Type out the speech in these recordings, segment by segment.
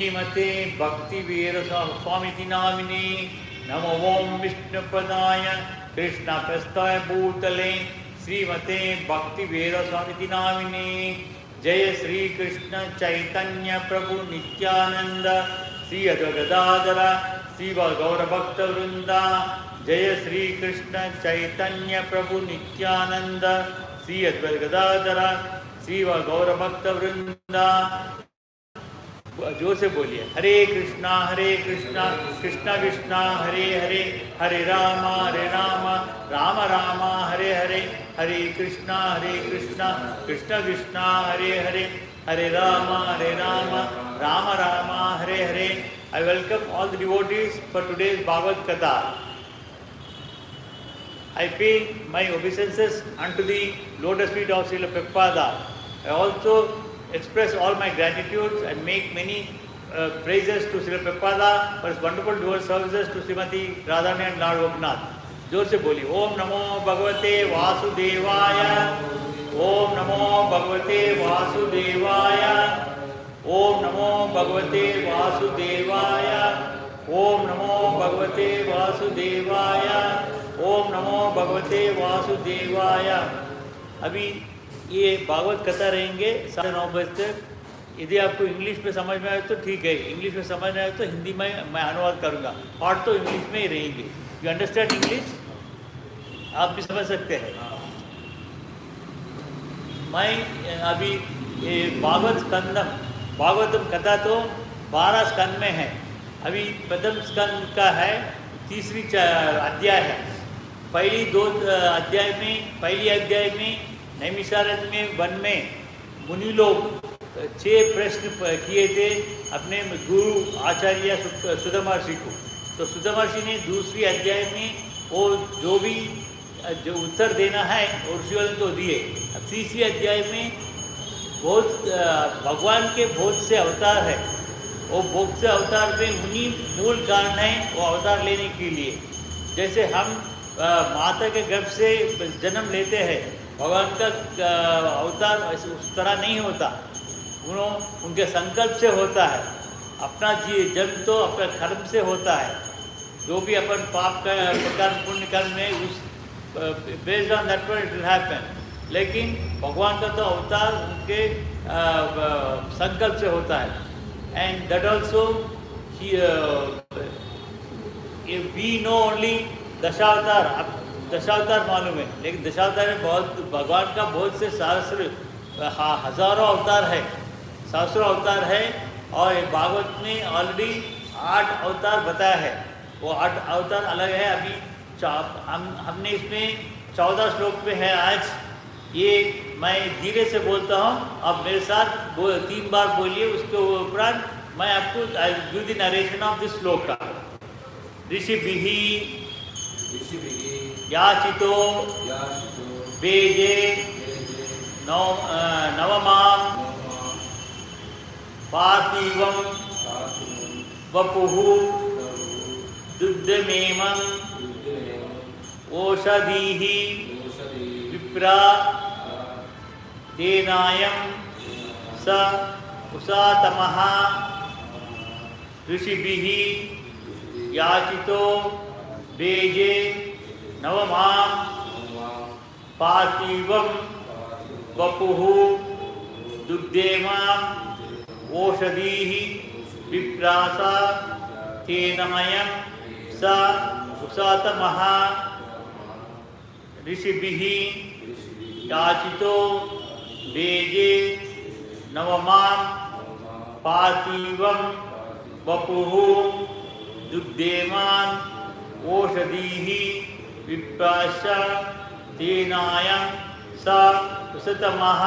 श्रीमते भक्ति वीर स्वामी नामिने नमो ओं विष्णुपदाय कृष्ण प्रस्थाय भूतले श्रीमते भक्ति वीर स्वामी नामिने जय श्री कृष्ण चैतन्य प्रभु नित्यानंद श्री अद्वैतगदाधर श्री गौर भक्त वृंदा जय श्री कृष्ण चैतन्य प्रभु नित्यानंद श्री अद्वैतगदाधर श्री गौर भक्त वृंदा। जोर से बोलिए, हरे कृष्णा कृष्णा कृष्णा हरे हरे, हरे राम राम राम हरे हरे, हरे कृष्णा कृष्णा कृष्णा हरे हरे, हरे Ram Ram Ram Hare Hare. I welcome all the devotees for today's Bhagavath Katha. I pay my obeisances unto the lotus feet of Srila Prabhupada. I also express all my gratitude and make many praises to Srila Prabhupada for his wonderful dual services to Srimati Radharani and Lord Gopinath. जोर से बोलिए, ओम नमो भगवते वासुदेवाय, ओम नमो भगवते वासुदेवाय, ओम नमो भगवते वासुदेवाय, ओम नमो भगवते वासुदेवाय, ओम नमो भगवते वासुदेवाय। अभी ये भागवत कथा रहेंगे 9:30 बजे तक। यदि आपको इंग्लिश में समझ में आए तो ठीक है, इंग्लिश में समझ में आए तो हिंदी में मैं अनुवाद करूँगा, पाठ तो इंग्लिश में ही रहेंगे। You understand English? आप भी समझ सकते हैं। मैं अभी ये भागवतम कथा तो 12 स्कंद में है। अभी प्रथम स्कंद का है, तीसरी अध्याय है। पहली अध्याय में नैमिषारण्य में वन में मुनि लोग 6 प्रश्न किए थे अपने गुरु आचार्य सुधा महर्षि को। तो सुधा महर्षि ने दूसरी अध्याय में वो जो उत्तर देना है वो ऋषियों को दिए। अब तीसरी अध्याय में भगवान के बहुत से अवतार है। वो बहुत से अवतार में मुनि मूल कारण है वो अवतार लेने के लिए। जैसे हम माता के गर्भ से जन्म लेते हैं, भगवान का अवतार उस तरह नहीं होता, उनके संकल्प से होता है। अपना जन्म तो अपने कर्म से होता है। जो भी अपन पाप का कर्म पुण्य कर्म में उस based on that it will happen. लेकिन भगवान का तो अवतार उनके संकल्प से होता है। And that also we know only Dashavatar. अब दशावतार मालूम है, लेकिन दशावतार में बहुत भगवान का बहुत से हजारों अवतार है, सहस्रों अवतार है। और भागवत में ऑलरेडी 8 अवतार बताया है। वो 8 अवतार अलग है। अभी हमने इसमें 14 श्लोक पे है आज। ये मैं धीरे से बोलता हूँ, अब मेरे साथ 3 बार बोलिए। उसके उपरांत मैं आपको give the narration of this श्लोक। ऋषिभिः याचितो वेजे नवमां पार्थिवं वपुः दुग्धमेमं ओषधीः विप्रा तेनायं स उषातमः ऋषिभिः याचितो वेजे नवमां पार्थिवं वपुः दुग्धेमां ओषधीः विप्रासा तेनमयं स उषातमः ऋषिभिः याचितो वेजे नवमां पार्थिवं वपुः दुग्धेमां ओषधीः विप्रासा तेनायं स उषातमः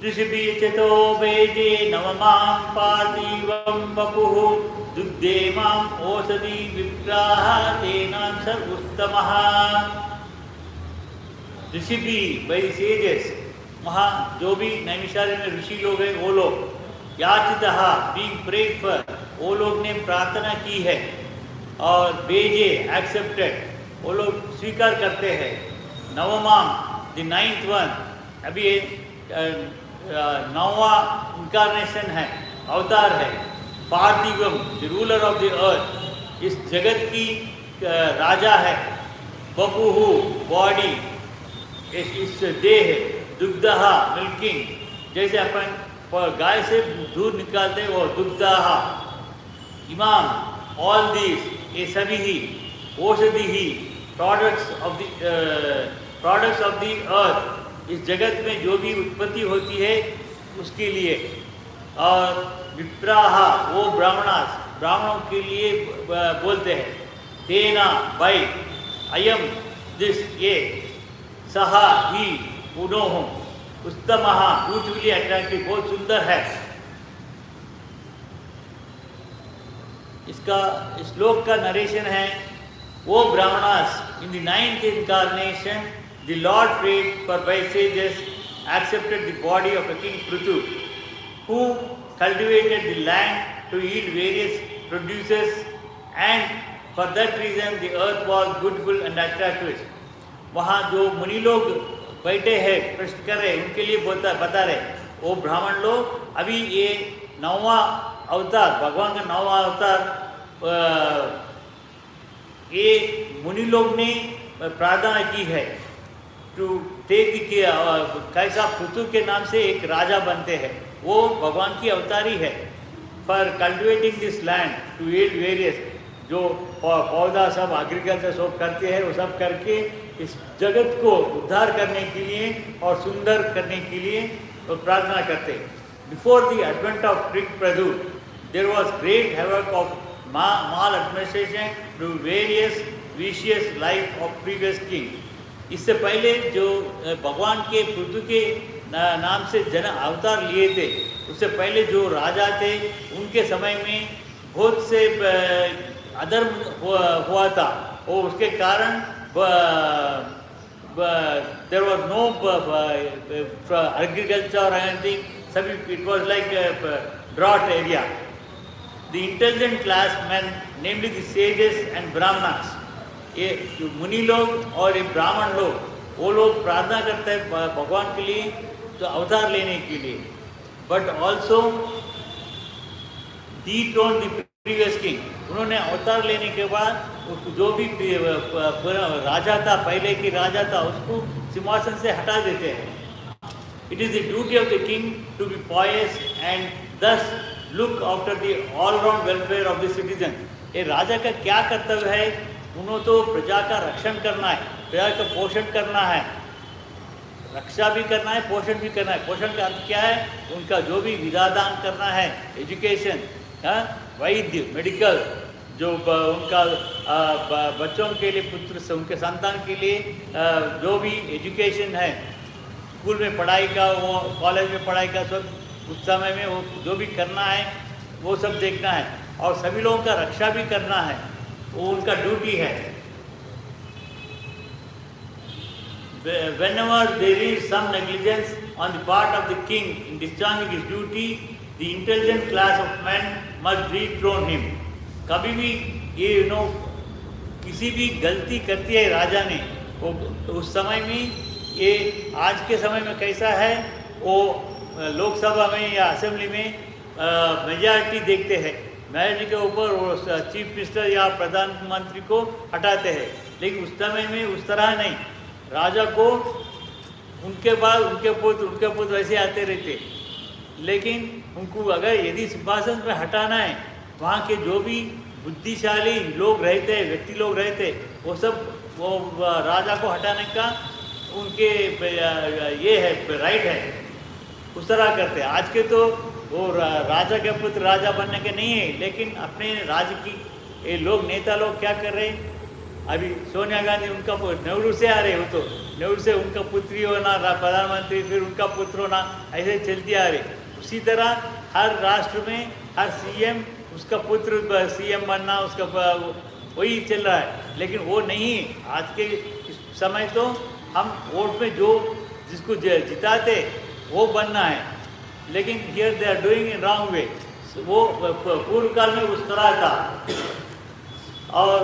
ऋषिभिः चतो वेजे नवमां पार्थिवं वपुः दुग्धेमां ओषधि विप्राः तेनां स उषातमः। ऋषिभिः बाय सेजेस, वहाँ जो भी नैमिषारण्य में ऋषि लोग हैं वो लोग याचितः बीइंग प्रेड फॉर, वो लोग ने प्रार्थना की है। और बेजे एक्सेप्टेड, वो लोग स्वीकार करते हैं। नवमां द 9th वन, अभी 9वां इनकारनेशन है। अवतार है। पार्थिवम, the ruler of the earth, इस जगत की राजा है। बपुहु, बॉडी, इस देह, दुग्धहा, मिल्किंग, जैसे अपन गाय से दूध निकालते हैं वो दुग्धहा। इमाम, ऑल दिस, ये सभी ही, औषधि ही, प्रोडक्ट्स ऑफ द अर्थ, इस जगत में जो भी उत्पत्ति होती है उसके लिए। और विप्राहा, वो ब्राह्मणों के लिए बोलते हैं। तेना, बाई, अयम, दिस, ये, सहा, ही, उनोह, उत्तमहा, ब्यूटीफुली अट्रैक्टिव, बहुत सुंदर है। इसका श्लोक का नरेशन है। वो Brahmanas, in the 9th incarnation, the Lord prayed for by sages, accepted the body of a king Prithu, who cultivated the land to yield various produces, and for that reason the earth was beautiful and attractive. वहाँ जो मुनि लोग बैठे हैं, प्रश्न कर रहे, उनके लिए बता रहे, वो ब्राह्मण लोग अभी ये 9वां अवतार, भगवान का 9वां अवतार, ये मुनि लोग ने प्रार्थना की है टू टेक द, कैसा पृथु के नाम से एक राजा बनते हैं, वो भगवान की अवतारी है। For cultivating this land to eat various, जो पौधा सब एग्रीकल्चर सब करते हैं, वो सब करके इस जगत को उद्धार करने के लिए और सुंदर करने के लिए प्रार्थना करते हैं। बिफोर द एडवेंट ऑफ क्रिक प्रभु, there was great havoc of maladministration to various vicious life of previous king. इससे पहले जो भगवान के पृथ्वी के नाम से जन अवतार लिए थे, उससे पहले जो राजा थे उनके समय में बहुत से अधर्म हुआ था, और उसके कारण देयर वाज नो एग्रीकल्चर और एनीथिंग, सभी it was like drought area. The intelligent class men, namely the sages and brahmanas, ये जो मुनि लोग और ये ब्राह्मण लोग, वो लोग प्रार्थना करते हैं भगवान के लिए, तो अवतार लेने के लिए। But also dethrone the previous king, उन्होंने अवतार लेने के बाद उसको जो भी राजा था, पहले की राजा था, उसको सिंहासन से हटा देते हैं। It is the duty of the king to be pious and thus look after the all-round welfare of the citizen. ये राजा का क्या कर्तव्य है? उन्होंने तो प्रजा का रक्षण करना है, प्रजा का पोषण करना है, रक्षा भी करना है, पोषण भी करना है। पोषण का अर्थ क्या है? उनका जो भी विद्यादान करना है, एजुकेशन, वैद्य, मेडिकल, जो उनका बच्चों के लिए, पुत्र उनके संतान के लिए जो भी एजुकेशन है, स्कूल में पढ़ाई का, वो कॉलेज में पढ़ाई का, सब उस समय में वो जो भी करना है वो सब देखना है, और सभी लोगों का रक्षा भी करना है, वो उनका ड्यूटी है। Whenever there is some negligence on the part of the king in discharging his duty, the intelligent class of men must dethrone him. कभी भी ये किसी भी गलती करती है राजा ने, वो उस समय में, ये आज के समय में कैसा है, वो लोकसभा में या असेंबली में मेजॉरिटी देखते हैं, मेजॉरिटी के ऊपर वो चीफ मिनिस्टर या प्रधानमंत्री को हटाते हैं। लेकिन उस समय में उस तरह नहीं, राजा को उनके बाद उनके पुत्र वैसे आते रहते। लेकिन उनको अगर यदि सिंहासन पर हटाना है, वहाँ के जो भी बुद्धिशाली लोग रहते, व्यक्ति लोग रहते, वो सब वो राजा को हटाने का उनके ये है, राइट है, उस तरह करते हैं। आज के तो वो राजा के पुत्र राजा बनने के नहीं है, लेकिन अपने राज्य की ये लोग, नेता लोग क्या कर रहे हैं? अभी सोनिया गांधी, उनका नेहरू से आ रहे हो, तो नेहरू से उनका पुत्री होना, प्रधानमंत्री, फिर उनका पुत्र होना, ऐसे चलती आ रही। उसी तरह हर राष्ट्र में हर सीएम, उसका पुत्र सीएम बनना, उसका वही चल रहा है। लेकिन वो नहीं, आज के समय तो हम वोट में जो जिसको जिताते वो बनना है, लेकिन here they are doing in wrong way. वो पूर्व काल में उस तरह था। और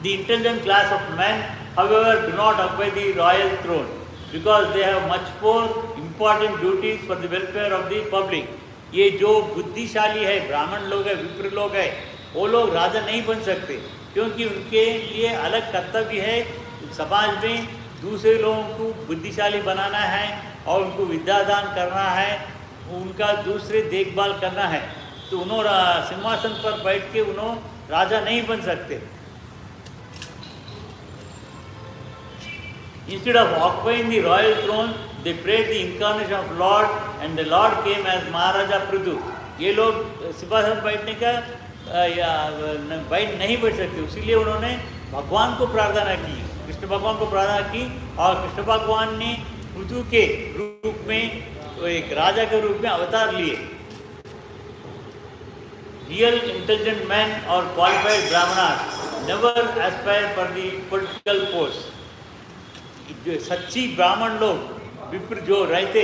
the intelligent class of men, however, do not occupy the royal throne because they have much more important duties for the welfare of the public. ये जो बुद्धिशाली है, ब्राह्मण लोग है, विप्र लोग है, वो लोग राजा नहीं बन सकते, क्योंकि उनके लिए अलग कर्तव्य है, समाज में दूसरे लोगों को बुद्धिशाली बनाना है और उनको विद्यादान करना है, उनका दूसरे देखभाल करना है। तो उन्होंने सिंहासन पर बैठ के उन्होंने राजा नहीं बन सकते। Instead of occupying the royal throne, they prayed the incarnation of Lord, and the Lord came as Maharaja Prithu. ये लोग सिंहासन बैठने का बैठ नहीं बैठ सकते, इसीलिए उन्होंने भगवान को प्रार्थना की, कृष्ण भगवान को प्रार्थना की, और कृष्ण भगवान ने पृथु के रूप में एक राजा के रूप में अवतार लिए। Real intelligent men or qualified brahmanas never aspire for the political post. जो सच्ची ब्राह्मण लोग विप्र जो रहते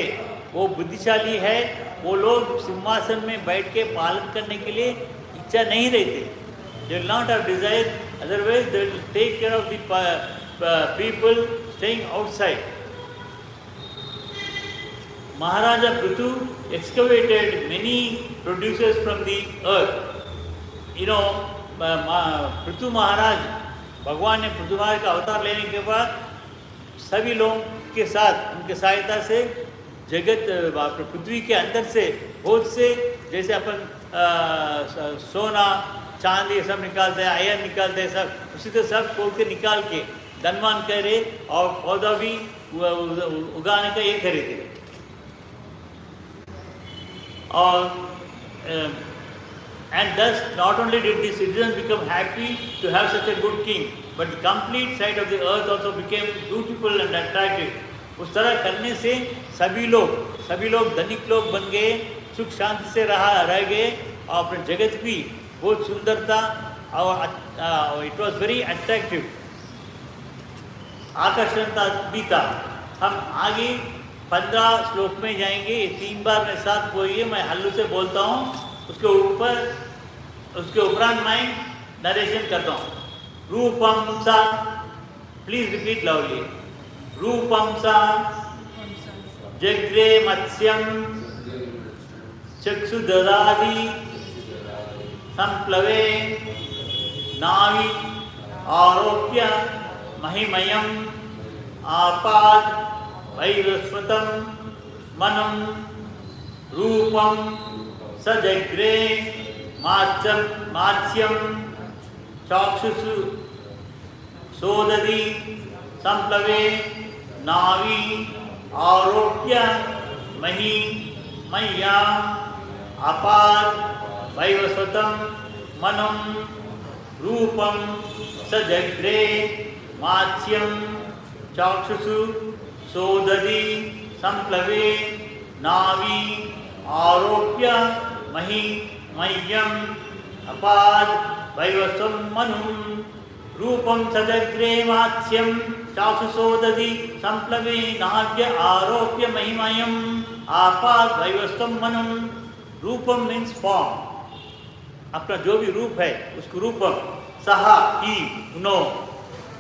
वो बुद्धिशाली है, वो लोग सिंहासन में बैठ के पालन करने के लिए इच्छा नहीं रहते। They will not have desire, otherwise they will take care of the people staying outside. Maharaja Prithu excavated many producers from the earth. You know, Prithu महाराज, भगवान ने पृथु महाराज का अवतार लेने के बाद सभी लोगों के साथ उनके सहायता से जगत पृथ्वी के अंदर से बहुत से, जैसे अपन सोना चांदी सब निकालते हैं, आयरन निकालते हैं, सब उसी तरह सब खोल के निकाल के धनवान करे और पौधा भी उगाने का ये करे थे। और and thus not only did the citizens become happy to have such a good king, but the complete side of the earth also became beautiful and attractive. उस तरह करने से सभी लोग धनिक लोग बन गए, सुख शांति से रह गए, और अपने जगत भी बहुत सुंदर था और इट वॉज वेरी अट्रैक्टिव, आकर्षणता भी था। हम आगे 15 श्लोक में जाएंगे, ये 3 बार मेरे साथ बोलिए, मैं हल्लू से बोलता हूँ, उसके उपरांत मैं नरेशन करता हूँ। रूपम सा, प्लीज रिपीट लाउडली। रूपम सा जग्रे मत्स्यम चक्षुददादि संप्लवे नावि आरोप्य महिमयम आपाद वैवस्वतं मनम रूपम सजग्रे मात्स्यम चाक्षुषु सोदधि संप्लवे नावी आरोप्य मह्या अपार वैवस्वतं मनम रूपम सजग्रे मात्स्यम चाक्षुषु सोदधि संप्लवे नावी आरोप्य मह्यम अपाद वैवस्वतं मनम रूपम सजग्रे मात्स्यम चाक्षुषोदधि संप्लवे नाव्य आरोप्य महिमयम आपाद वैवस्वतं मनम। रूपम मीन्स फॉर्म, अपना जो भी रूप है उसको रूपम, सहा ही उनो,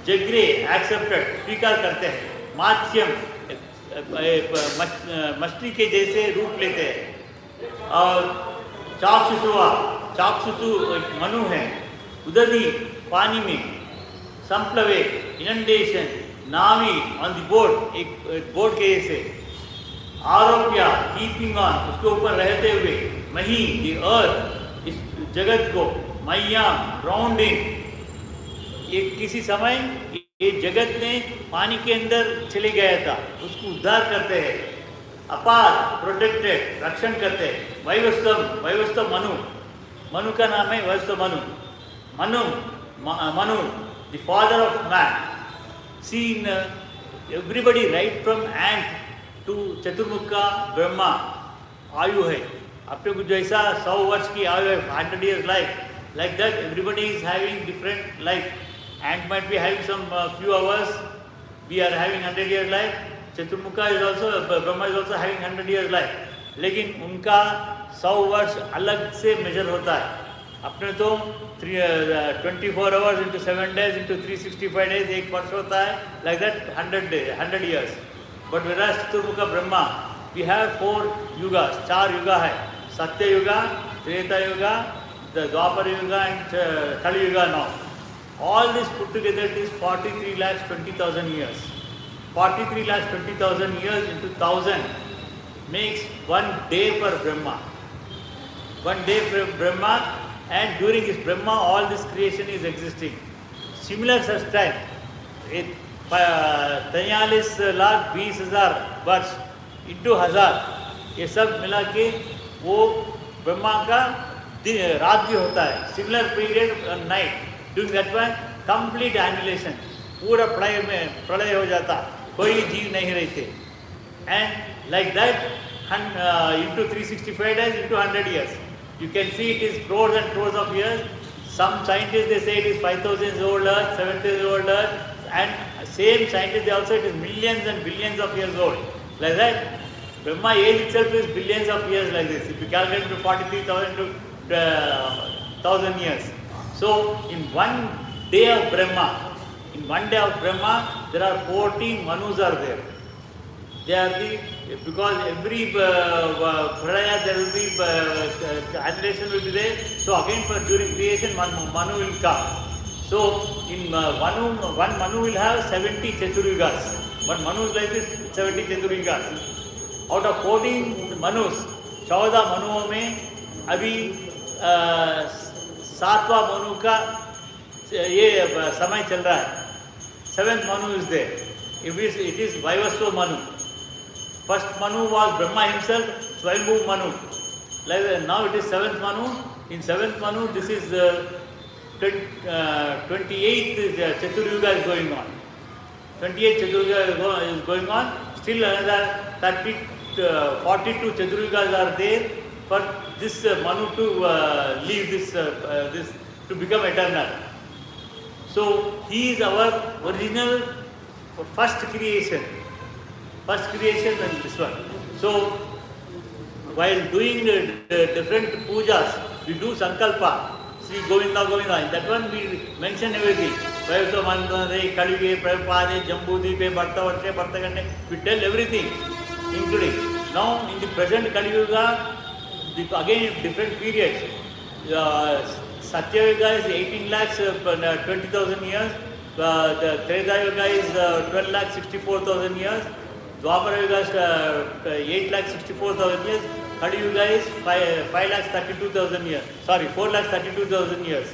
जग्रे एक्सेप्टेड स्वीकार करते हैं, मात्स्यम मछली के जैसे रूप लेते हैं, और चाक्षुषु एक मनु है, उदधि पानी में, संप्लवे इनंडेशन, नावी ऑन द बोट एक बोट के जैसे, आरोप्य कीपिंग ऑन उसके ऊपर रहते हुए, मही द अर्थ इस जगत को, मैया राउंडिंग एक किसी समय ये जगत में पानी के अंदर चले गया था, उसको उद्धार करते हैं, अपाद प्रोटेक्टेड रक्षण करते हैं, वैवस्वतं मनु का नाम है Vaivasvata Manu the father of man, seen everybody right from ant to चतुर्मुखा Brahma आयु है, अपने को जैसा 100 वर्ष की आयु है, 100 years life, like that everybody is having different life. Ant might be having some few hours, we are having 100 years life, चतुर्मुखा is also, Brahma is also having 100 years life, लेकिन उनका 100 वर्ष अलग से मेजर होता है। अपने तो 24 hours into 7 days into 365 days एक वर्ष होता है, like that 100 years. But whereas चतुर्मुखा Brahma we have 4 yugas, 4 yuga hai. Satya Yuga, Treta Yuga, the Dwapara Yuga and Kali Yuga now. All this put together is 43 lakhs 20,000 years. 43 lakhs 20,000 years into 1000 makes 1 day for Brahma. 1 day for Brahma, and during his Brahma all this creation is existing. Similar such time, 43 lakh 20,000 वर्ष into 1000, ये सब मिला के वो ब्रह्मा का रात भी होता है. Similar period night. During that one complete annihilation, पूरा प्रलय हो जाता, कोई जीव नहीं रहते. And like that into 365 days into 100 years. You can see it is crores and crores of years. Some scientists they say it is 5,000 years old earth, 7,000 years old earth, and same scientists they also it is millions and billions of years old. Like that, Brahma age itself is billions of years like this. If you calculate to 43,000 to 1,000 years. So in 1 day of Brahma, there are 14 Manus are there. They are because every pralaya there will be annihilation will be there. So again during creation Manu will come. So in one Manu will have 70 Chaturyugas. One Manu is like this, 70 Chaturyugas. Out of 14 Manus, 14 Manuओं में अभी 7वां Manu का ये समय चल रहा है. 7th Manu is there. It is Vaivasva Manu. First Manu was Brahma himself, Swayambhu Manu. Like now it is 7th Manu. In 7th Manu, this is 28th Chaturyuga is going on. 28th Chaturyuga is going on. Still another 42 Chaturyugas are there for this Manu to leave this to become eternal. So he is our original first creation. First creation and this one. So while doing different pujas, we do sankalpa. Sri Govinda Govinda. In that one we mention everything. Vaivasva Mandane, Kalige, Prabhupade, Jambudvipe, Bharta Varshe, Bharta Gande. We tell everything, including. Now in the present Kali Yuga, again different periods. Satya Yuga is 18 lakhs 20,000 years. The Treta Yuga is 12 lakhs 64,000 years. Dwapara Yuga is 8 lakhs 64,000 years. Kali Yuga is 5 lakhs 32,000 years. Sorry, 4 lakhs 32,000 years.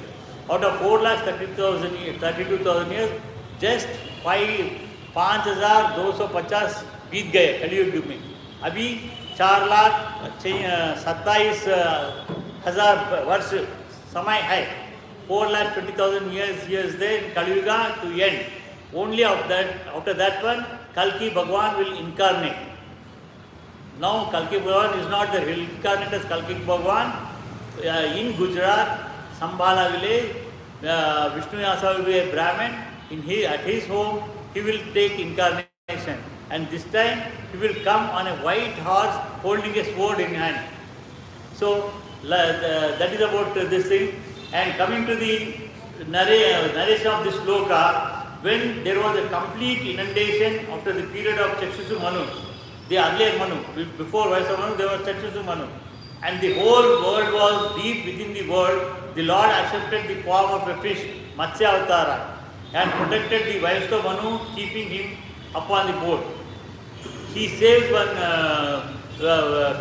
Out of 4 lakhs 32,000 years, just 5,250 बीत गए कलियुग में. अभी 4,27,000 वर्ष समय है. 4,20,000 years there in Kali Yuga to end. Only after that one, Kalki Bhagwan will incarnate. Now Kalki Bhagwan is not there. He will incarnate as Kalki Bhagwan in Gujarat, Sambhala village. Vishnu Yasa will be a Brahmin. At his home, he will take incarnation. And this time, he will come on a white horse holding a sword in hand. So that is about this thing. And coming to the narration of this sloka, when there was a complete inundation after the period of Chakshusu Manu, the earlier Manu, before Vaisya Manu, there was Chakshusu Manu. And the whole world was deep within the world. The Lord accepted the form of a fish, Matsya Avatara, and protected the Vaisya Manu, keeping him upon the boat. He saves one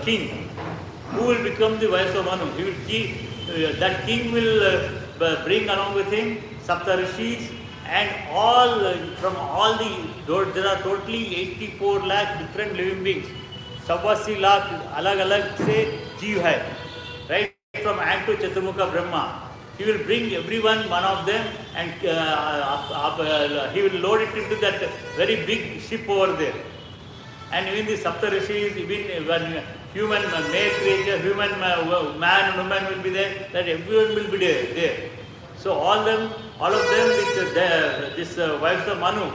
king who will become the Vaisya Manu. He will keep, that king will bring along with him Sapta Rishis and from all there are totally 84 lakh different living beings. 87 lakh alag se jeev hai. Right from Ant to Chaturmukha Brahma. He will bring everyone, one of them, and he will load it into that very big ship over there. And even the Sapta Rishis, even when human male creature, human man and woman will be there, that everyone will be there. So all of them with this wives of Manu,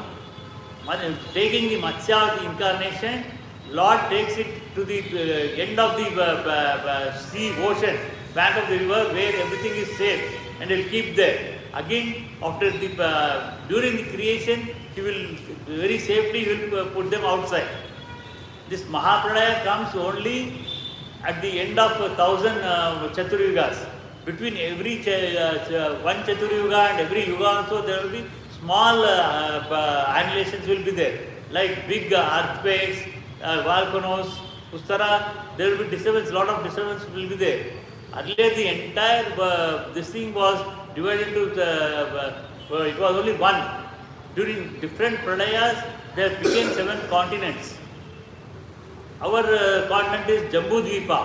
taking the Matsya incarnation, Lord takes it to the end of the sea, ocean, bank of the river where everything is safe, and he will keep there. Again, after during the creation, he will very safely put them outside. This Mahapralaya comes only at the end of 1000 Chaturyugas. Between every one Chaturyuga and every Yuga also there will be small annulations will be there. Like big earthquakes, volcanoes, Ustara, there will be disturbance, lot of disturbance will be there. Earlier the entire this thing was divided into it was only one. During different pralayas, there became 7 continents. Our continent is Jambu Dvipa.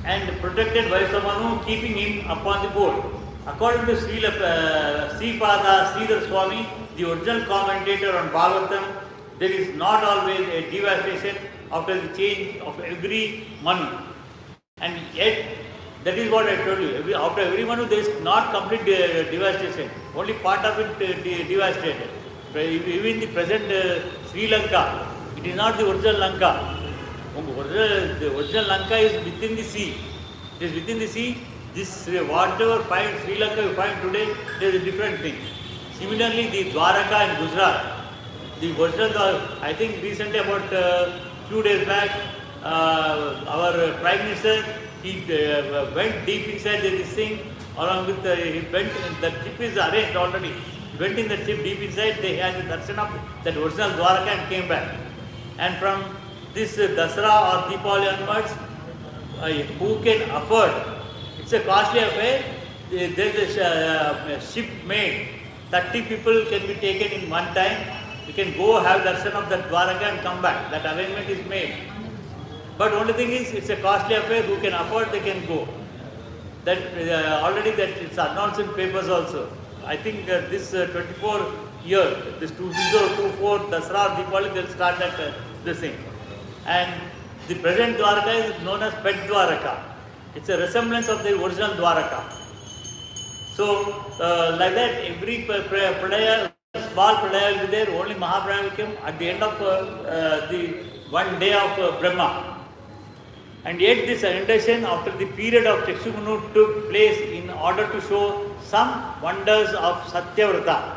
And protected Vaishamanu, keeping him upon the board. According to Sripada Sridhar Swami, the original commentator on Bhagavatam, there is not always a devastation after the change of every Manu. And yet, that is what I told you. After every Manu, there is not complete devastation. Only part of it devastated. Even the present Sri Lanka, it is not the original Lanka. The original Lanka is within the sea. It is within the sea. This whatever find Sri Lanka you find today, there is a different thing. Similarly, the Dwaraka in Gujarat, the original, I think recently about 2 days back, our Prime Minister, he went deep inside this thing, along with he went, the ship is arranged already. He went in the ship deep inside, they had the darshan of that original Dwaraka and came back. And from this Dasara or Deepavali onwards, who can afford? It's a costly affair. There is a ship made. 30 people can be taken in one time. You can go have darshan of the Dwaraka and come back. That arrangement is made. But only thing is, it's a costly affair. Who can afford, they can go. That already that it's announced in papers also. I think this 24 year, this 2024 Dasara or Deepavali, they'll start that this thing. And the present Dwaraka is known as Pet Dwaraka. It's a resemblance of the original Dwaraka. So, like that, every pradaya, small pradaya will be there, only Mahapralaya will come at the end of the one day of Brahma. And yet this inundation after the period of Chakshumanu took place in order to show some wonders of Satyavrata.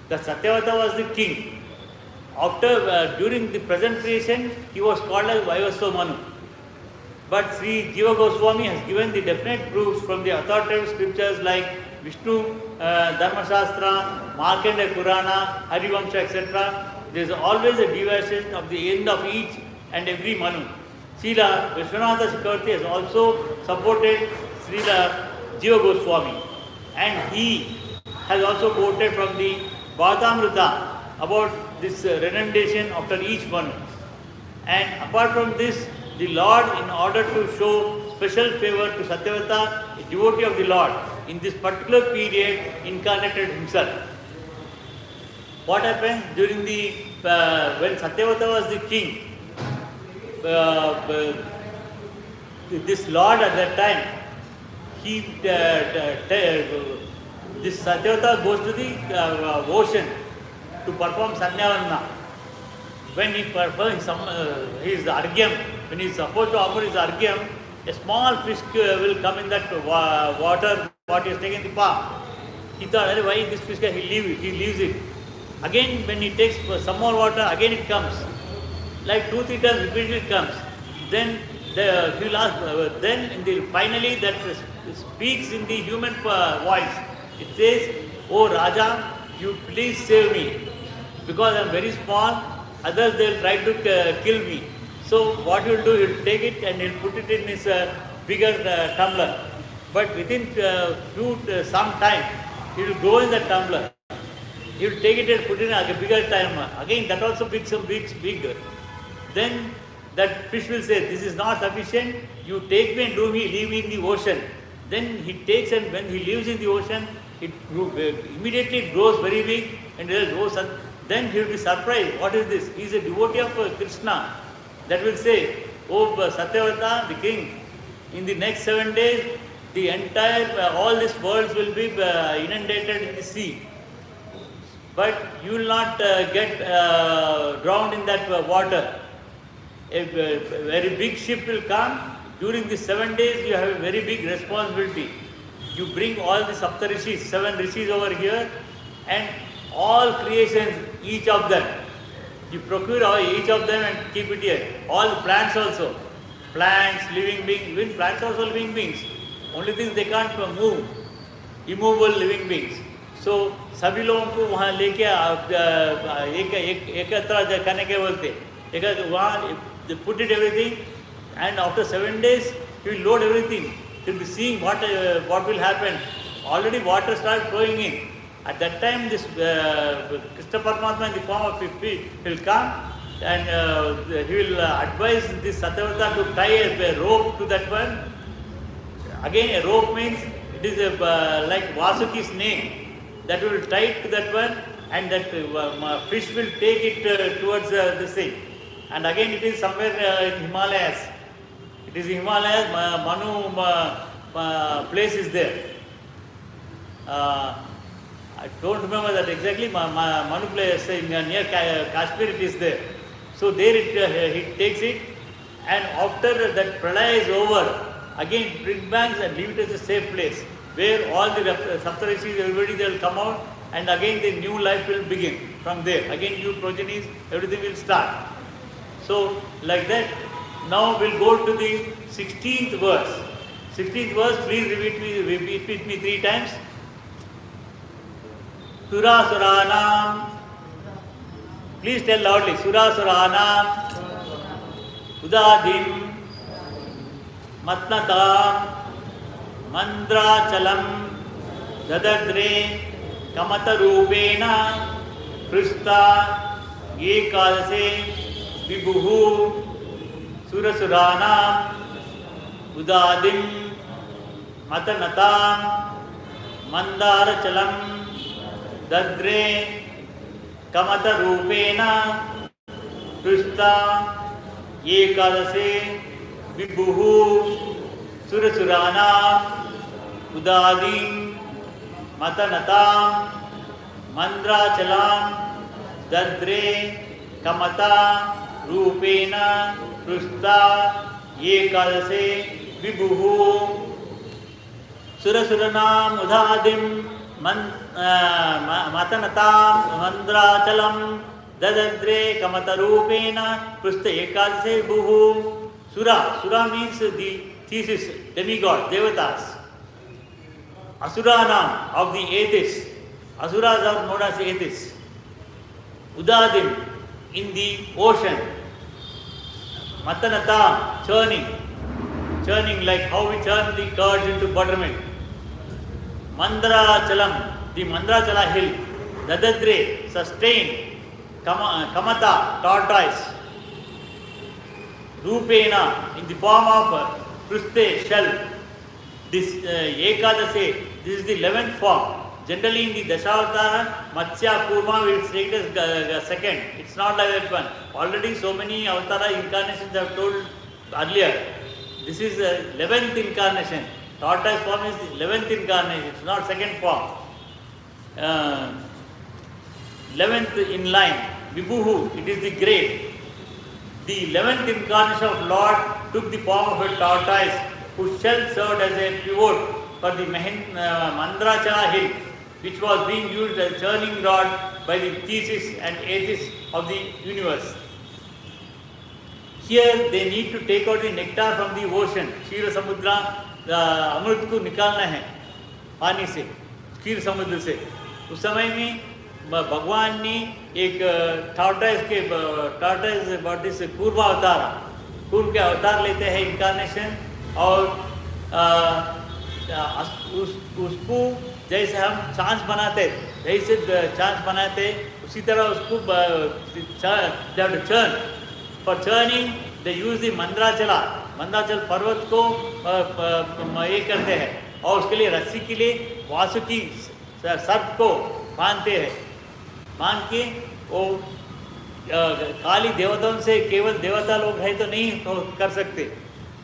The Satyavrata was the king. After, during the present creation, he was called as Vaivasva Manu. But Sri Jiva Goswami has given the definite proofs from the authoritative scriptures like Vishnu, Dharma Shastra, Markandeya Purana, Harivamsha, etc. There is always a devastation of the end of each and every Manu. Srila Vishwanatha Chakravarti has also supported Srila Jiva Goswami. And he has also quoted from the Bhagavatamrita about this renundation after each Manu. And apart from this, the Lord, in order to show special favor to Satyavrata, a devotee of the Lord, in this particular period, incarnated himself. What happens during the, when Satyavrata was the king, this Lord at that time, he, this Satyavrata goes to the ocean to perform Sanyavana. When he performs his argyam, when he is supposed to offer his argyam, a small fish will come in that water, what he has taken the palm. He thought, why this fish can he leaves it. Again, when he takes some more water, again it comes. Like 2-3 times repeatedly it comes. Then he will ask, finally that speaks in the human voice. It says, "Oh Raja, you please save me, because I am very small, others they will try to kill me." So what he will do, he will take it and he will put it in his bigger tumbler. But within some time, he will go in the tumbler. He will take it and put it in a bigger tumbler. Again, that also becomes bigger. Then that fish will say, "This is not sufficient, you take me and leave me in the ocean." Then he takes, and when he lives in the ocean, it immediately grows very big, and then he will be surprised. What is this? He is a devotee of Krishna. That will say, "Oh Satyavrata, the king, in the next 7 days, the entire, all these worlds will be inundated in the sea. But you will not get drowned in that water. A very big ship will come. During the 7 days, you have a very big responsibility. You bring all the Sapta Rishis, 7 Rishis over here, and all creations, each of them. You procure each of them and keep it here. All plants also. Plants, living beings, even plants also living beings. Only thing they can't move. Immovable living beings. So सभी लोगों को वहाँ लेके एकत्र करने के बोलते एक वहाँ they put it everything, and after 7 days he will load everything. He will be seeing what will happen. Already water starts flowing in. At that time this Krishna Paramatma in the form of fish will come, and he will advise this Satyavata to tie a rope to that one. Again, a rope means it is like Vasuki's name. That will tie it to that one, and that fish will take it towards this thing. And again it is somewhere in Himalayas. It is Himalayas, Manu place is there. I don't remember that exactly. Manu place near Kashmir it is there. So there he takes it, and after that pralaya is over, again bring back and leave it as a safe place, where all the Saptarishis, everybody they will come out, and again the new life will begin from there. Again new progenies, everything will start. So like that, now we'll go to the 16th verse. 16th verse, please repeat with me 3 times. Surasuranam. Please tell loudly. Surasuranam. Udadim. Matnatam. Mandrachalam. Dadadre. Kamatarupena. Krista. Ekadase. Vibhuhu. Surasuranam. Udadim. Matanatam. Mandarachalam. Dadre. Kamatarupena. Krista. Ekadase. Vibhuhu. Surasuranam. Udadim. Matanatam. Mandrachalam. Dadre. Kamata Rupena Krista Ekadase Vibhuhu Surasuranam Udadim Matanatam Mandrachalam Dadadre Kamata Rupena Krista Ekadase Vibhuhu. Sura means the thesis, demigod, devatas. Asuranam, of the atheists. Asuras are known as atheists. Udadim, in the ocean. Matanatam, churning like how we churn the curds into buttermilk. Mandrachalam, the Mandrachala hill. Dadadre, sustained. Kamata, tortoise. Rupena, in the form of Kriste, shell. This Ekadase, this is the 11th form. Generally in the Dashavatara, Matsya Kurma will take it as second. It's not like that one. Already so many Avatara incarnations have told earlier. This is the 11th incarnation. Tortoise form is the 11th incarnation. It's not second form. 11th in line. Vibhuhu, it is the great. The 11th incarnation of Lord took the form of a tortoise whose shell served as a pivot for the Mandrachala hill, which was being used as a churning rod by the thesis and atheists of the universe. Here they need to take out the nectar from the ocean. Kshira Samudra, अमृत को निकालना है पानी से, क्षीर समुद्र से. उस समय में भगवान ने एक टॉर्टाइज बॉडी से पूर्व के अवतार लेते हैं इनकारनेशन, और उसको जैसे हम चांस बनाते उसी तरह उसको churn. For churning they use the Mandrachal पर्वत को ये करते हैं, और उसके लिए रस्सी के लिए वासुकी सर्प को बांधते हैं. बांध के वो काली देवताओं से केवल देवता लोग हैं तो नहीं तो कर सकते.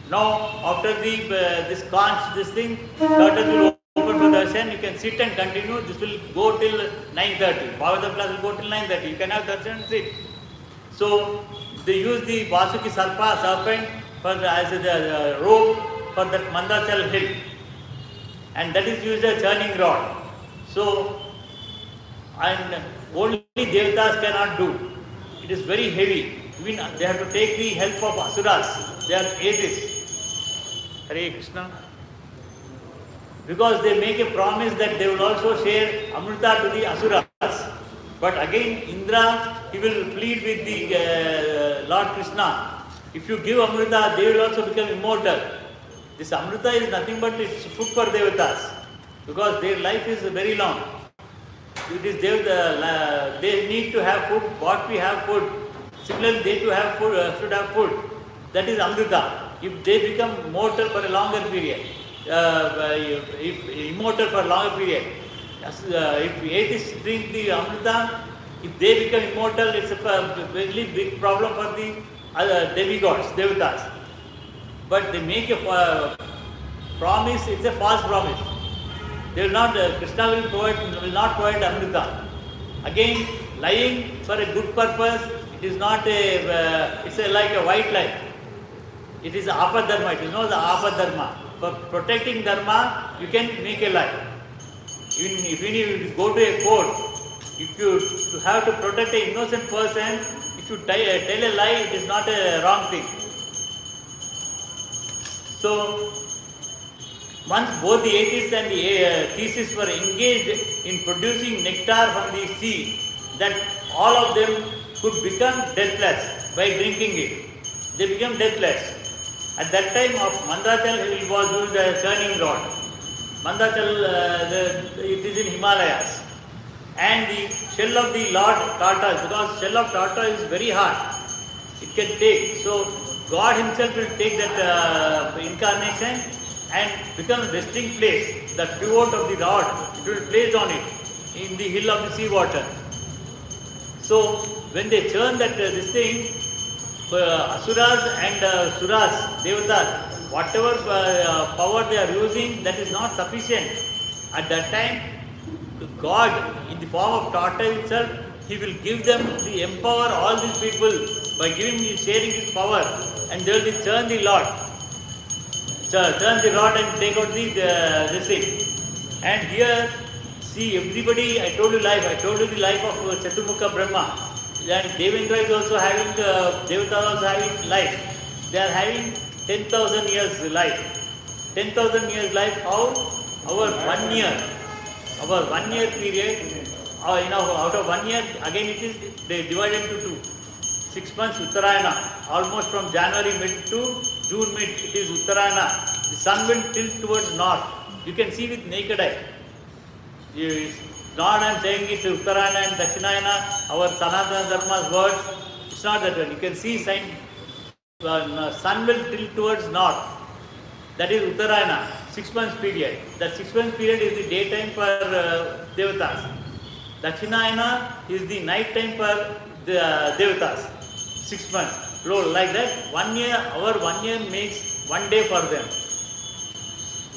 Now after this conch, this thing, curtain will open for darshan. You can sit and continue. This will go till 9:30. Bhagavath class will go till 9:30. You can have darshan and sit. So they use the Vasuki serpent as a rope for that Mandachal hill, and that is used as a churning rod. So, and only Devatas cannot do. It is very heavy. Even they have to take the help of Asuras. They are atheists. Hare Krishna. Because they make a promise that they will also share Amrita to the Asuras. But again, Indra, he will plead with the Lord Krishna. If you give Amrita, they will also become immortal. This Amrita is nothing but it's food for Devatas. Because their life is very long. It is they need to have food. What we have food. Similarly, they too have food, should have food. That is Amrita. If they become mortal for a longer period, if immortal for a longer period, if atheists drink the Amrita, if they become immortal, it's a very big problem for the other demigods, Devatas. But they make a promise, it's a false promise. They will not, Krishna will not provide Amrita. Again, lying for a good purpose, it is not it's like a white lie. It is apadharma, it is not the apadharma. For protecting dharma, you can make a lie. Even if you go to a court, if you have to protect an innocent person, if you tell a lie, it is not a wrong thing. So, once both the atheists and the theists were engaged in producing nectar from the sea, that all of them could become deathless by drinking it. They became deathless. At that time of Mandachal, it was used as a churning rod. Mandachal, it is in Himalayas. And the shell of the Lord tortoise, because shell of tortoise is very hard, it can take. So God Himself will take that incarnation and become a resting place. The pivot of the rod, it will place on it in the hill of the sea water. So when they churn that this thing, Asuras and Suras, Devatas, whatever power they are using, that is not sufficient. At that time, God, in the form of tortoise itself, He will give them the empower all these people by sharing His power, and they will churn the Lord, turn the rod and take out this thing. And here, see, everybody, I told you the life of Chaturmukha Brahma. And Devendra is also having, Devata also having life. They are having 10,000 years life. 10,000 years life, how? Our 1 year. Our 1 year period, out of 1 year, again they divided into 2. 6 months Uttarayana, almost from January mid to June mid, it is Uttarayana. The sun will tilt towards north. You can see with naked eye. Not I am saying it's Uttarayana and Dakshinayana, our Sanatana Dharma's words. It's not that one. You can see sun will tilt towards north. That is Uttarayana, 6 months period. That 6 months period is the daytime for Devatas. Dakshinayana is the night time for the Devatas. 6 months. Like that, 1 year, our 1 year makes 1 day for them.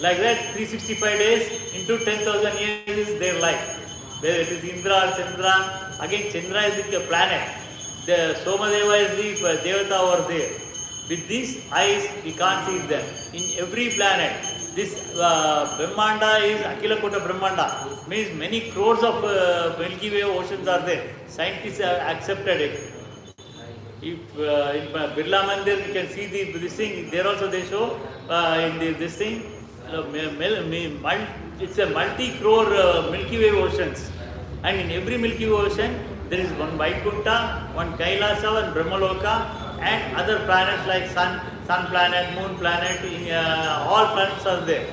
Like that, 365 days into 10,000 years is their life. There it is Indra or Chandra. Again, Chandra is the planet. The Somadeva is the Devata over there. With these eyes, we can't see them. In every planet, this Brahmanda is Akila Kota Brahmanda. Means many crores of Milky Way oceans are there. Scientists have accepted it. If in Birla Mandir, you can see this thing. There also they show in this thing. It's a multi-crore Milky Way oceans, and in every Milky Way ocean there is one Vaikuntha, one Kailasa, one Brahmaloka, and other planets like sun planet, moon planet. All planets are there.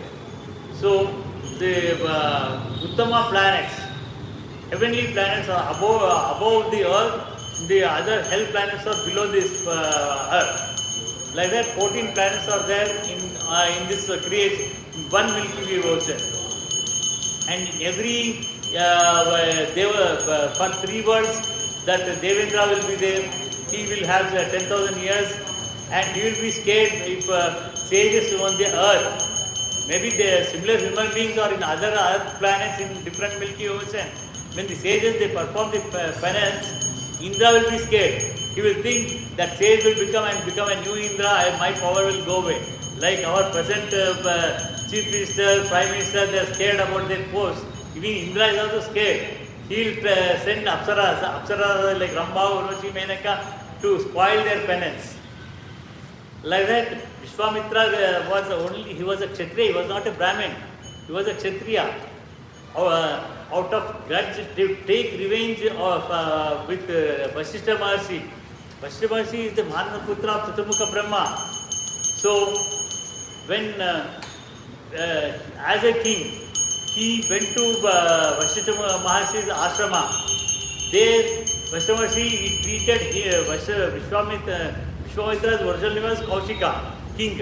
So the Uttama planets, heavenly planets are above the earth. The other hell planets are below this earth. Like that, 14 planets are there in this creation, one Milky Way ocean. And in every for 3 worlds, that Devendra will be there. He will have 10,000 years, and he will be scared if sages on the earth. Maybe the similar human beings are in other earth planets in different Milky Way ocean. When the sages they perform the penance, Indra will be scared. He will think that sage will become a new Indra, and my power will go away. Like our present Chief Minister, Prime Minister, they are scared about their post. Even Indra is also scared. he'll send Apsaras like Ramba, Urvashi, Menaka to spoil their penance. Like that, Vishwamitra he was a Kshatriya, he was not a Brahmin, he was a Kshatriya. Out of grudge, they take revenge with Vasishtha Maharshi. Vasishtha Maharshi is the Mahanaputra of Chaturmukha Brahma. So, when as a king, he went to Vasishtha Maharshi's ashrama. There, Vasishtha Maharshi treated Vishwamitra's original name was Kaushika, king.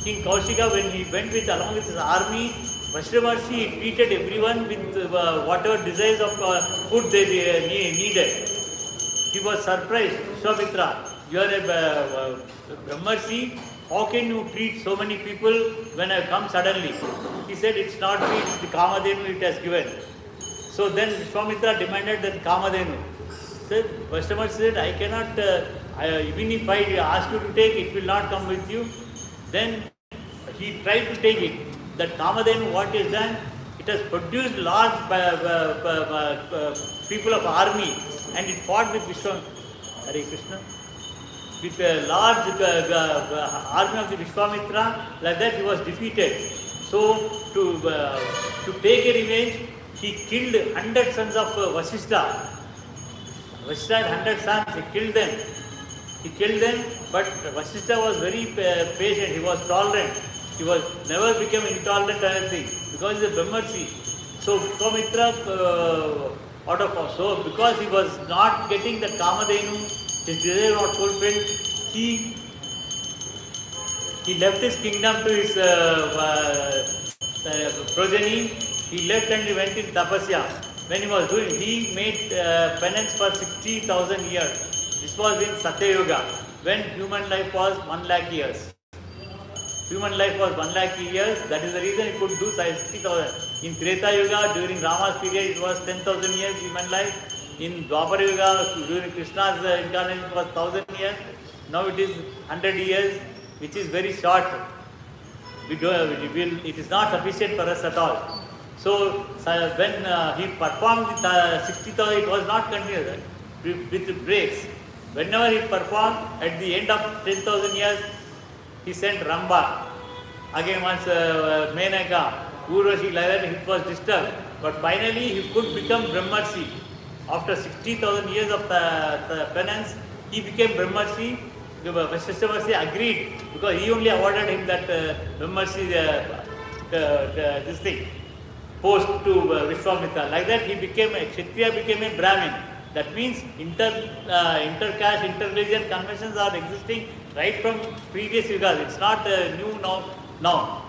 King Kaushika, when he went along with his army, Vasishtha Maharshi treated everyone with whatever desires of food they needed. He was surprised. Vishwamitra, you are a Brahmarshi. How can you treat so many people when I come suddenly? He said, it's not me, it's the Kamadhenu it has given. So then Vishwamitra demanded that Kamadhenu. Vasishtha Maharshi said, I cannot, even if I ask you to take, it will not come with you. Then he tried to take it. That Kamadhenu, what is done, it has produced large people of army, and it fought with Hare Krishna, with a large army of the Vishwamitra. Like that he was defeated. So to take a revenge, he killed 100 sons of Vasishtha. Vasishtha had 100 sons, he killed them, but Vasishtha was very patient, he was tolerant. He was never became intolerant or anything because he is a Brahmarshi. So Vishwamitra, because he was not getting the Kamadhenu, his desire not fulfilled, he left his kingdom to his progeny. He left and he went in tapasya. When he was doing, he made penance for 60,000 years. This was in Satya Yuga, when human life was 1 lakh years. Human life was 1 lakh years, that is the reason he could do 60,000. In Treta Yuga, during Rama's period, it was 10,000 years human life. In Dwapara Yuga, during Krishna's incarnation, it was 1,000 years. Now it is 100 years, which is very short. It is not sufficient for us at all. So when he performed the 60,000, it was not continuous, with breaks. Whenever he performed, at the end of 10,000 years, he sent Ramba. Again once Menaka, Urvashi, like that, it was disturbed. But finally he could become Brahmarshi. After 60,000 years of the penance, he became Brahmarshi. Vasishtha Maharshi agreed because he only awarded him that Brahmarshi this thing, post to Vishwamitra. Like that he became a Kshatriya, became a Brahmin. That means inter-caste, inter-religion conventions are existing right from previous yugas. It's not new now.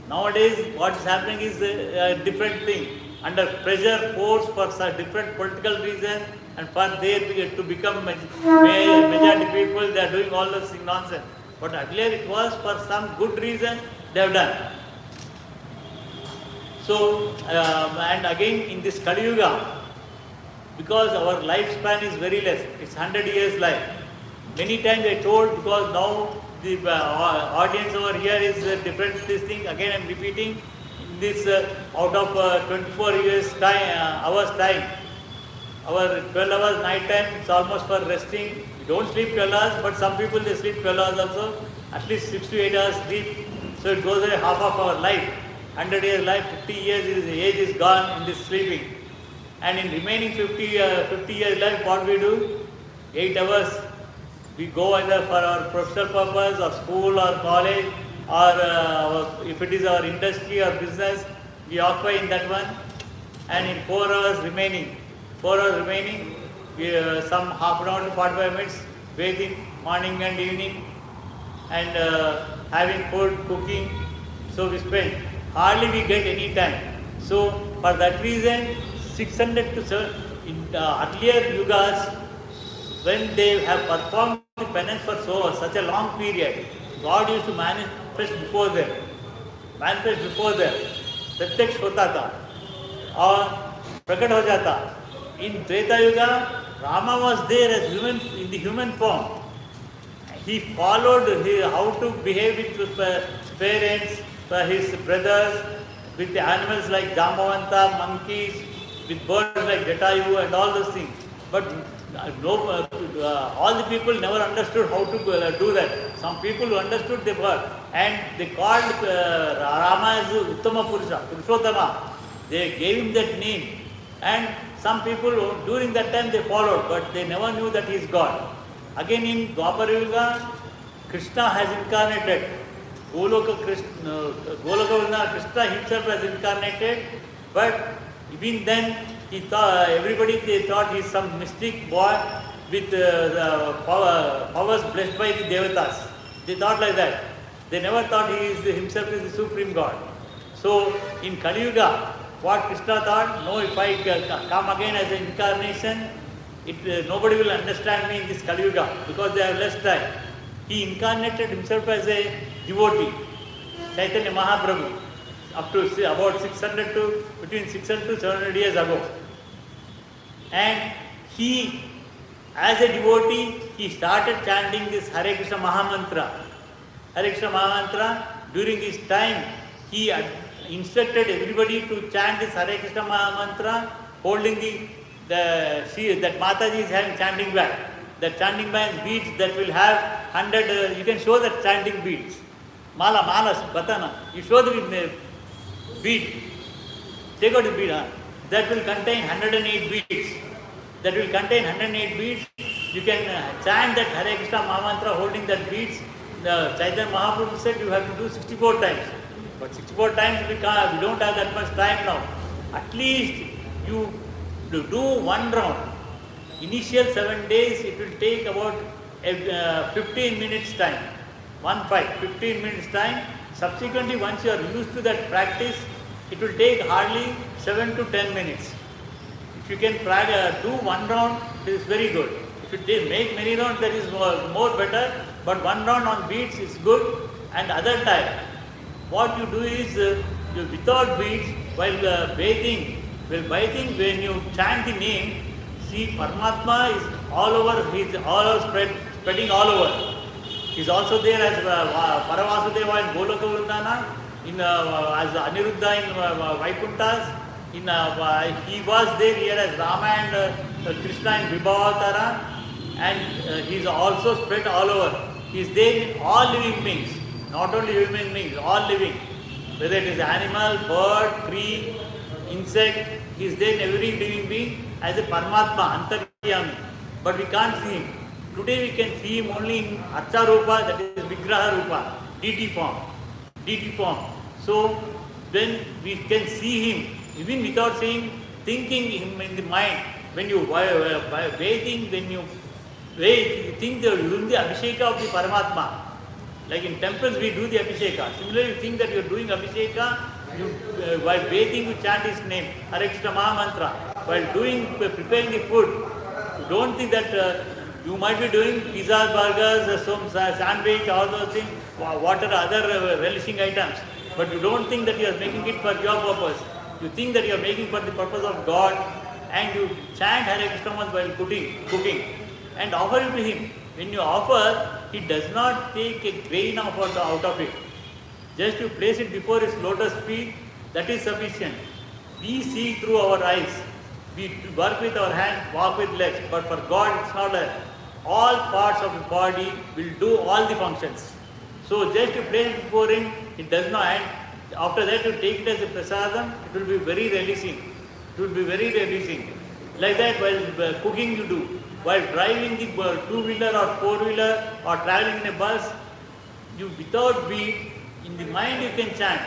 Nowadays what is happening is a different thing. Under pressure, force for different political reasons, and for there to become majority people, they are doing all this nonsense. But earlier it was for some good reason they have done. So, and again in this Kali Yuga, because our lifespan is very less, it's 100 years life. Many times I told, because now the audience over here is different this thing, again I am repeating, this out of 24 hours time, our 12 hours night time, it's almost for resting. We don't sleep 12 hours, but some people they sleep 12 hours also, at least 6 to 8 hours sleep. So it goes away half of our life. 100 years life, 50 years age is gone in this sleeping. And in remaining 50 years life, what we do? 8 hours. We go either for our professional purpose or school or college, or if it is our industry or business, we occupy in that one. And in 4 hours remaining, we, some half an hour to 45 minutes, bathing, morning and evening, and having food, cooking. So we spend. Hardly we get any time. So for that reason, 600 to 7, in earlier yugas, when they have performed the penance for such a long period, God used to manifest before them. प्रत्यक्ष होता था और प्रकट हो जाता. In Treta Yuga, Rama was there as in the human form. He followed how to behave with parents, his brothers, with the animals like Jambavanta, monkeys, with birds like Jatayu and all those things. But all the people never understood how to do that. Some people who understood the word and they called Rama as Uttama Purusha, Purushottama. They gave him that name. And some people during that time they followed, but they never knew that he is God. Again in Dwapara Yuga, Krishna has incarnated. Goloka Krishna himself has incarnated, but even then he thought, they thought he is some mystic boy with powers blessed by the Devatas. They thought like that. They never thought he is himself is the supreme God. So in Kali Yuga, what Krishna thought, no, if I come again as an incarnation, nobody will understand me in this Kali Yuga because they have less time. He incarnated himself as a devotee, Chaitanya Mahaprabhu, up to about between 600 to 700 years ago. And he, as a devotee, he started chanting this Hare Krishna Mahamantra. Hare Krishna Mahamantra, during his time, he instructed everybody to chant this Hare Krishna Mahamantra, holding that Mataji is having chanting bag. The chanting bag beads that will have 100, you can show the chanting beads. Malas, Batana. You show the bead. Take out the bead. That will contain 108 beads. That will contain 108 beads. You can chant that Hare Krishna Mahamantra holding that beads. The Chaitanya Mahaprabhu said you have to do 64 times. But 64 times we don't have that much time now. At least you do one round. Initial 7 days it will take about 15 minutes time. 15 minutes time. Subsequently, once you are used to that practice, it will take hardly 7 to 10 minutes. If you can do one round, it is very good. If you make many rounds, that is more better. But one round on beads is good. And other time, what you do is without beads, while bathing, when you chant the name, see Paramatma is all over. He is spreading all over. He is also there as Paravasudeva in Goloka Vrindana, as Aniruddha in Vaikunthas. He was there here as Rama and Krishna in Vibhavatara, and he is also spread all over. He is there in all living beings, not only human beings, all living. Whether it is animal, bird, tree, insect, he is there in every living being as a Paramatma, Antaryami. But we can't see him. Today we can see him only in Archa Rupa, that is Vigraha Rupa, DT form. So when we can see him, even without saying, thinking him in the mind, when you bathing, when you bathe, you think you are doing the Abhisheka of the Paramatma. Like in temples we do the Abhisheka. Similarly, you think that you are doing Abhisheka, while bathing you chant his name, Hare Krishna Mahamantra. While preparing the food, you don't think that you might be doing pizzas, burgers, some sandwich, all those things, what are other relishing items. But you don't think that you are making it for your purpose. You think that you are making for the purpose of God, and you chant Hare Krishna while cooking and offer it to him. When you offer, he does not take a grain out of it. Just you place it before his lotus feet, that is sufficient. We see through our eyes. We work with our hands, walk with legs. But for God, it's not like all parts of the body will do all the functions. So just to place it before him, it does not. And after that, you take it as a prasadam, it will be very relishing. Like that, while cooking you do. While driving the two-wheeler or four-wheeler or traveling in a bus, you without beat, in the mind you can chant.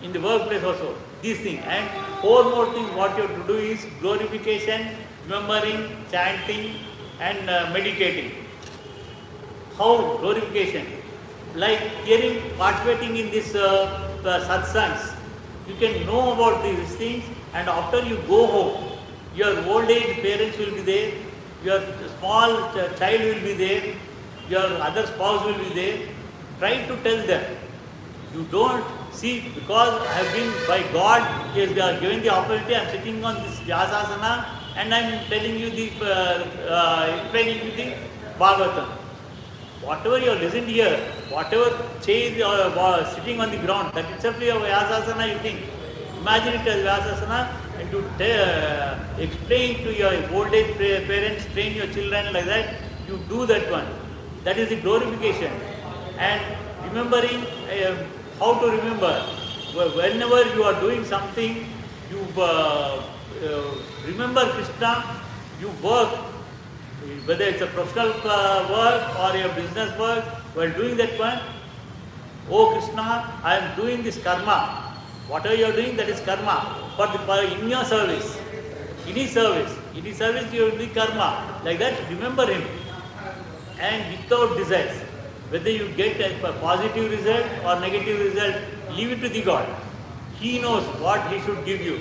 In the workplace also, these things. And 4 more things what you have to do is glorification, remembering, chanting and meditating. How glorification? Like participating in this satsangs. You can know about these things, and after you go home, your old age parents will be there, your small child will be there, your other spouse will be there. Try to tell them. You don't see, because I have been, by God, He has given the opportunity, I am sitting on this Vyasasana and I am telling you explaining you the Bhagavatam. Whatever you have listened here, whatever chair you are sitting on the ground, that itself is a Vyasasana, you think. Imagine it as Vyasasana and to explain to your old age parents, train your children like that, you do that one. That is the glorification. And remembering, how to remember. Whenever you are doing something, you remember Krishna, you work, whether it's a professional work or your business work, while doing that one, oh Krishna, I am doing this karma. Whatever you are doing, that is karma. In your service, in his service you will do karma. Like that, remember him. And without desires, whether you get a positive result or negative result, leave it to the God. He knows what he should give you.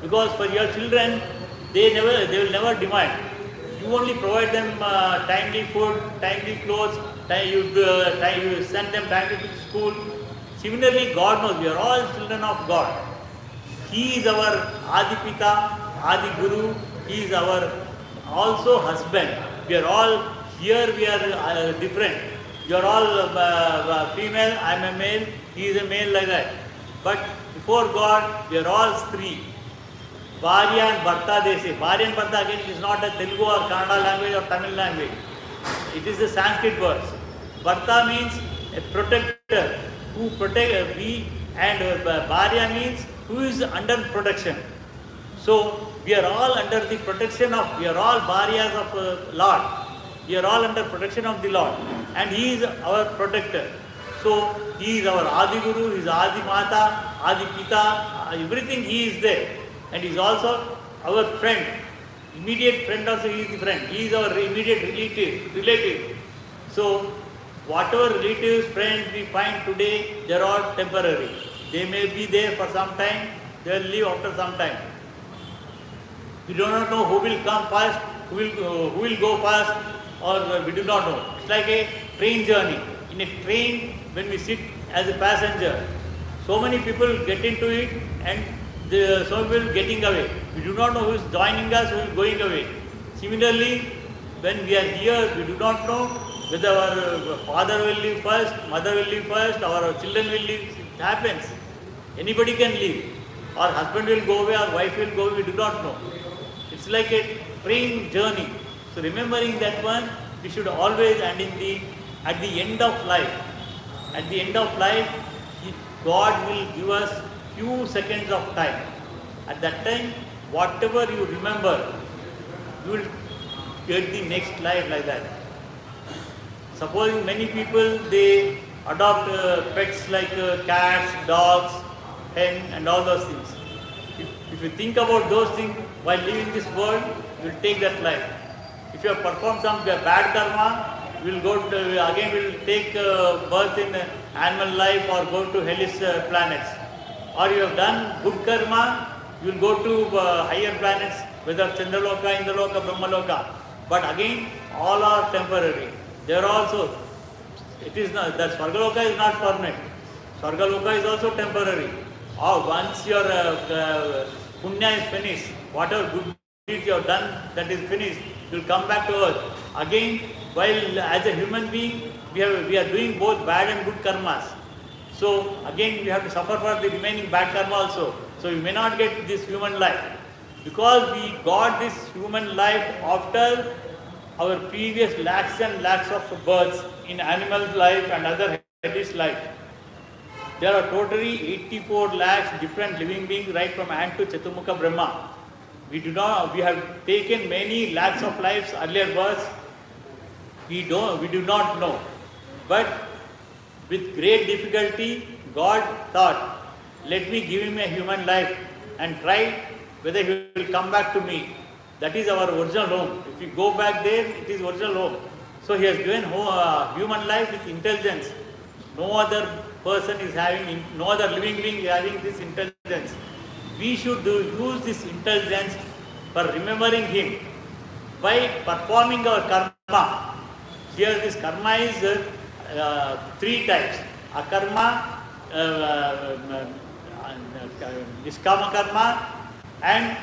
Because for your children, they will never demand. You only provide them timely food, timely clothes, you send them timely to school. Similarly, God knows we are all children of God. He is our Adi Pita, Adi Guru. He is our also husband. We are all here. We are different. You are all female. I am a male. He is a male, like that. But before God, we are all Stree. Bharya and Bharta, they say. Bharya and Bharta again is not a Telugu or Kannada language or Tamil language. It is the Sanskrit words. Bharta means a protector who protect we, and Bharya means who is under protection. So we are all under the protection of, we are all Bharyas of Lord. We are all under protection of the Lord. And He is our protector. So He is our Adi Guru, He is Adi Mata, Adi Pita, everything He is there. And He is also our friend. Immediate friend also He is the friend. He is our immediate relative. So whatever relatives, friends we find today, they are all temporary. They may be there for some time, they will leave after some time. We do not know who will come first, who will go first, or we do not know. It's like a train journey. In a train, when we sit as a passenger, so many people get into it and so many people getting away. We do not know who is joining us, who is going away. Similarly, when we are here, we do not know whether our father will leave first, mother will leave first, or our children will leave. It happens. Anybody can leave. Our husband will go away, our wife will go away, we do not know. It's like a train journey. So remembering that one, we should always, and at the end of life, God will give us few seconds of time. At that time, whatever you remember, you will get the next life like that. Supposing many people, they adopt pets like cats, dogs, hen, and all those things. If you think about those things while living this world, you will take that life. If you have performed some bad karma, you will go to, again will take birth in animal life or go to hellish planets. Or you have done good karma, you will go to higher planets, whether Chandraloka, Indraloka, Brahmaloka. But again, all are temporary. They are also, it is not, that Swargaloka is not permanent. Swargaloka is also temporary. Or once your punya is finished, whatever good deeds you have done, that is finished, you will come back to earth. Again, while as a human being, we are doing both bad and good karmas. So again, we have to suffer for the remaining bad karma also. So we may not get this human life. Because we got this human life after our previous lakhs and lakhs of births in animal life and other hellish life. There are totally 84 lakhs different living beings right from ant to Chaturmukha Brahma. We have taken many lakhs of lives, earlier births. We do not know. But with great difficulty, God thought, let me give him a human life and try whether he will come back to me. That is our original home. If we go back there, it is original home. So he has given human life with intelligence. No other person is having, no other living being is having this intelligence. We should use this intelligence for remembering him by performing our karma. Here this karma is three types. Akarma, Niskama karma, and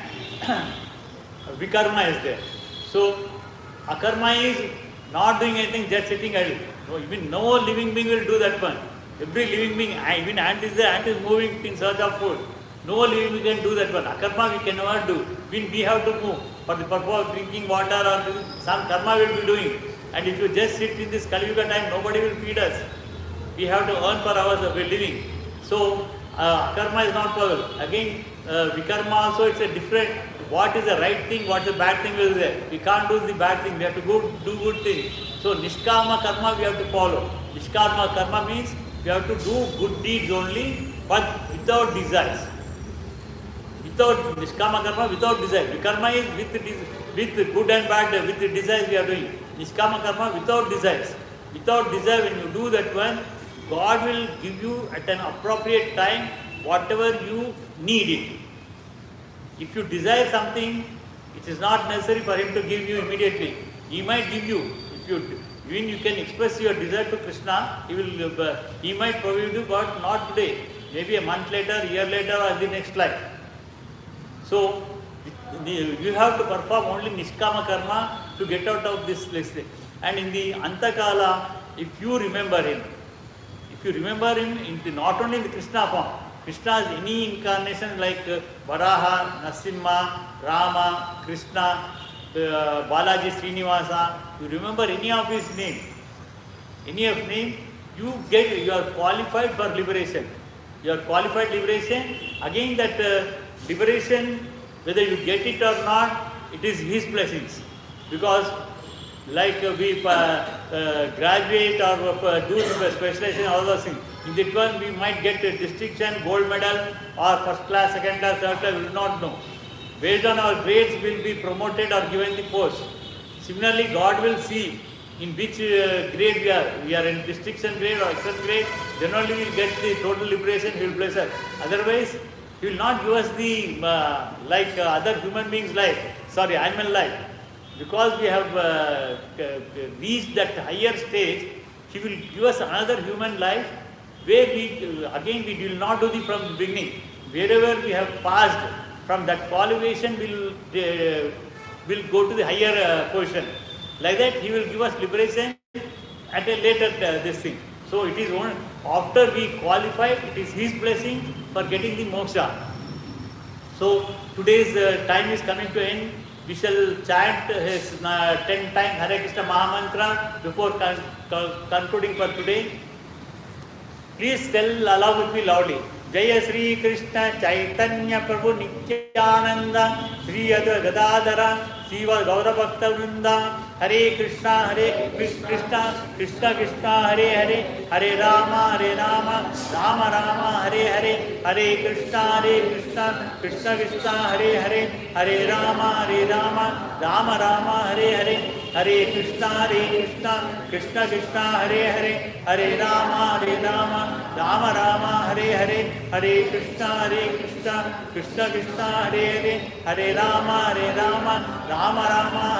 Vikarma is there. So Akarma is not doing anything, just sitting idle. Even no living being will do that one. Every living being, even ant is there, ant is moving in search of food. No living we can do that one. Akarma we can never do. We have to move. For the purpose of drinking water or some karma we will be doing. And if you just sit in this Kali Yuga time, nobody will feed us. We have to earn for our living. So, karma is not possible. Again, vikarma also, it's a different, what is the right thing, what is the bad thing will be there. We can't do the bad thing, we have to do good thing. So, nishkama karma we have to follow. Nishkama karma means we have to do good deeds only, but without desires. Without nishkama karma, without desire. Vikarma is with good and bad, with the desires we are doing. Nishkama karma without desires. Without desire, when you do that one, God will give you at an appropriate time whatever you need it. If you desire something, it is not necessary for Him to give you immediately. He might give you. When you can express your desire to Krishna, He might provide you, but not today. Maybe a month later, year later, or the next life. So, you have to perform only Nishkama Karma to get out of this list. And in the Antakala, if you remember Him not only in the Krishna form, Krishna is any incarnation like Varaha, Narasimha, Rama, Krishna, Balaji, Srinivasa, you remember any of his name, you are qualified for liberation. You are qualified liberation. Again that liberation, whether you get it or not, it is His blessings. Because like we graduate or do specialization, all those things. In that one we might get a distinction, gold medal or first class, second class, third class, we do not know. Based on our grades we will be promoted or given the post. Similarly, God will see in which grade we are. We are in distinction grade or excellent grade, then only we will get the total liberation, He will bless us. Otherwise, He will not give us the like other human beings' life, animal life. Because we have reached that higher stage, He will give us another human life where we will not do from the beginning. Wherever we have passed from that qualification, will go to the higher position. Like that, He will give us liberation at a later this thing. So it is only after we qualify, it is His blessing for getting the moksha. So today's time is coming to end. We shall chant his 10 times Hare Krishna Mahamantra before concluding for today. Please tell along with me loudly. Jaya Sri Krishna Chaitanya Prabhu Nityananda Sri Advaita Gadadhara Shiva Gaura Bhakta Vrinda Hare Krishna Krishna Krishna Krishna Hare Hare Hare Rama Rama Rama Hare Hare Hare Krishna Krishna Krishna Hare Hare Hare Rama Rama Hare Hare Hare Krishna Krishna Krishna Hare Hare Hare Rama Rama Hare Hare Hare Krishna Krishna Krishna Hare Hare Hare Rama Rama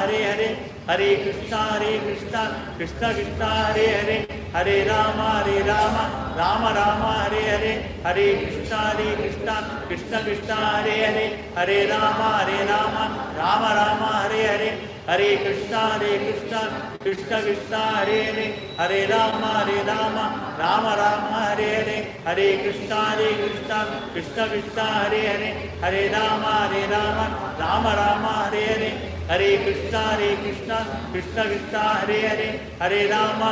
Hare Hare Hare Krishna Krishna Krishna Hare Hare Hare Rama Rama Hare Hare Hare Krishna Krishna Krishna Hare Hare Hare Rama Rama Hare Hare Hare Krishna Krishna Krishna Hare Hare Hare Rama Rama Hare Hare Hare Krishna Krishna Krishna Hare Hare Hare Rama Hare Hare Hare Krishna Krishna Krishna Hare Hare Hare Rama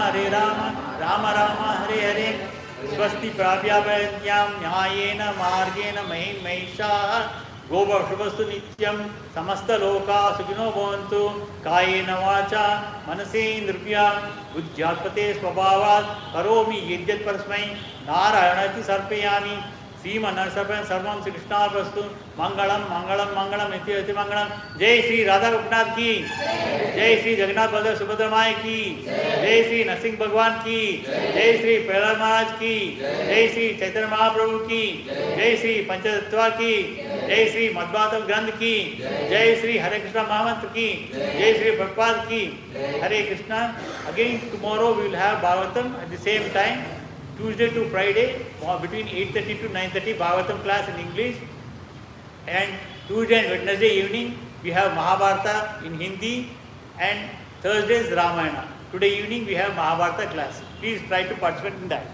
Hare Hare Swasti Prabhyabhayatyam Nyayena Margena Mahisha Gobhashvastu Nityam Samasta Loka Sukhino Bhavantu Kayena Vacha Manasendripya Buddhyatpate Swabhavat Karomi Yedyat Parasmai Narayanati Sarpayami Srimanasarpan Sarvam Sri Krishna Prastu Mangalam Iti Mangalam Jai Sri Radha Gopinath ki Jai Sri Jagannath Baladev Subhadra Maya ki Jai Sri Narsingh Bhagwan ki Jai Sri Prahlad Maharaj ki Jai Sri Chaitanya Mahaprabhu ki Jai Sri Panchatattva ki Jai Sri Madhvata Granth ki Jai Sri Hare Krishna Mahamantra ki Jai Sri Prabhupada ki Hare Krishna. Again tomorrow we will have Bhagavatam at the same time, Tuesday to Friday between 8:30 to 9:30 Bhagavatam class in English, and Tuesday and Wednesday evening we have Mahabharata in Hindi, and Thursday is Ramayana. Today evening we have Mahabharata class. Please try to participate in that.